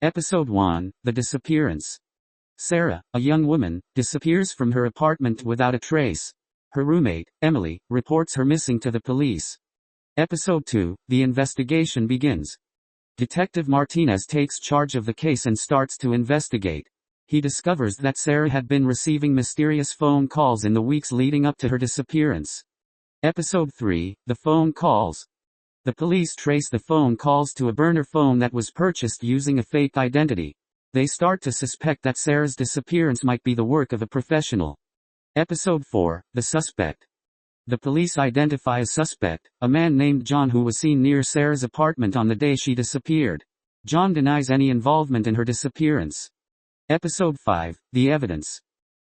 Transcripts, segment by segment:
Episode 1, The Disappearance. Sarah, a young woman, disappears from her apartment without a trace. Her roommate, Emily, reports her missing to the police. Episode 2, The Investigation begins. Detective Martinez takes charge of the case and starts to investigate. He discovers that Sarah had been receiving mysterious phone calls in the weeks leading up to her disappearance. Episode 3, The Phone Calls. The police trace the phone calls to a burner phone that was purchased using a fake identity. They start to suspect that Sarah's disappearance might be the work of a professional. Episode 4, The Suspect. The police identify a suspect, a man named John who was seen near Sarah's apartment on the day she disappeared. John denies any involvement in her disappearance. Episode 5, The Evidence.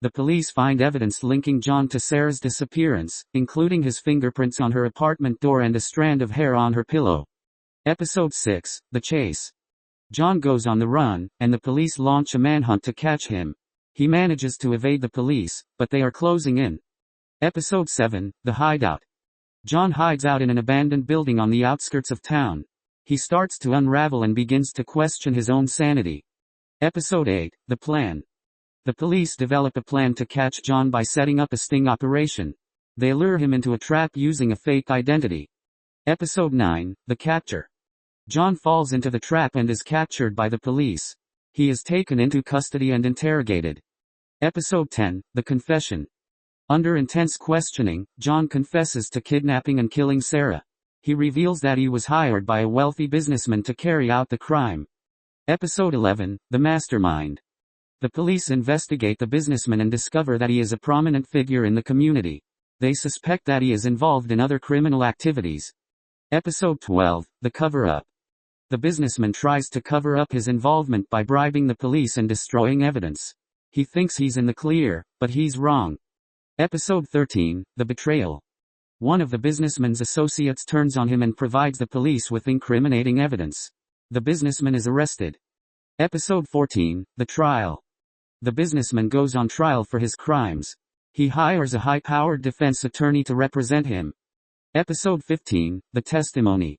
The police find evidence linking John to Sarah's disappearance, including his fingerprints on her apartment door and a strand of hair on her pillow. Episode 6, The Chase. John goes on the run, and the police launch a manhunt to catch him. He manages to evade the police, but they are closing in. Episode 7, The Hideout. John hides out in an abandoned building on the outskirts of town. He starts to unravel and begins to question his own sanity. Episode 8, The Plan. The police develop a plan to catch John by setting up a sting operation. They lure him into a trap using a fake identity. Episode 9, The Capture. John falls into the trap and is captured by the police. He is taken into custody and interrogated. Episode 10, The Confession. Under intense questioning, John confesses to kidnapping and killing Sarah. He reveals that he was hired by a wealthy businessman to carry out the crime. Episode 11, The Mastermind. The police investigate the businessman and discover that he is a prominent figure in the community. They suspect that he is involved in other criminal activities. Episode 12, The Cover-Up. The businessman tries to cover up his involvement by bribing the police and destroying evidence. He thinks he's in the clear, but he's wrong. Episode 13, The Betrayal. One of the businessman's associates turns on him and provides the police with incriminating evidence. The businessman is arrested. Episode 14, The Trial. The businessman goes on trial for his crimes. He hires a high-powered defense attorney to represent him. Episode 15, The Testimony.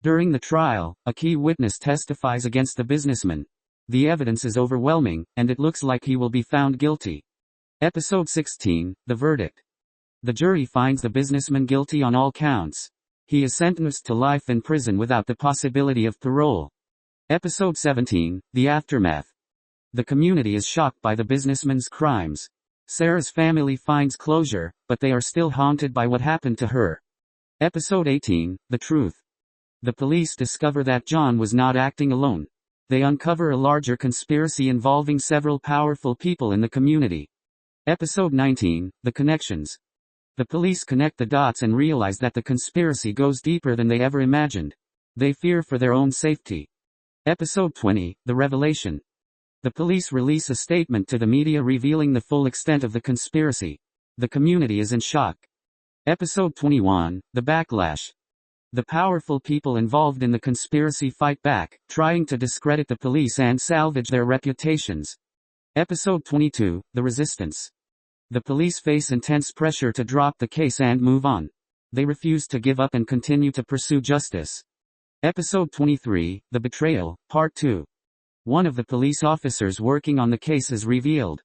During the trial, a key witness testifies against the businessman. The evidence is overwhelming, and it looks like he will be found guilty. Episode 16, The Verdict. The jury finds the businessman guilty on all counts. He is sentenced to life in prison without the possibility of parole. Episode 17, The Aftermath. The community is shocked by the businessman's crimes. Sarah's family finds closure, but they are still haunted by what happened to her. Episode 18, The Truth. The police discover that John was not acting alone. They uncover a larger conspiracy involving several powerful people in the community. Episode 19, The Connections. The police connect the dots and realize that the conspiracy goes deeper than they ever imagined. They fear for their own safety. Episode 20, The Revelation. The police release a statement to the media revealing the full extent of the conspiracy. The community is in shock. Episode 21, The Backlash. The powerful people involved in the conspiracy fight back, trying to discredit the police and salvage their reputations. Episode 22, The Resistance. The police face intense pressure to drop the case and move on. They refuse to give up and continue to pursue justice. Episode 23, The Betrayal, Part 2. One of the police officers working on the case is revealed.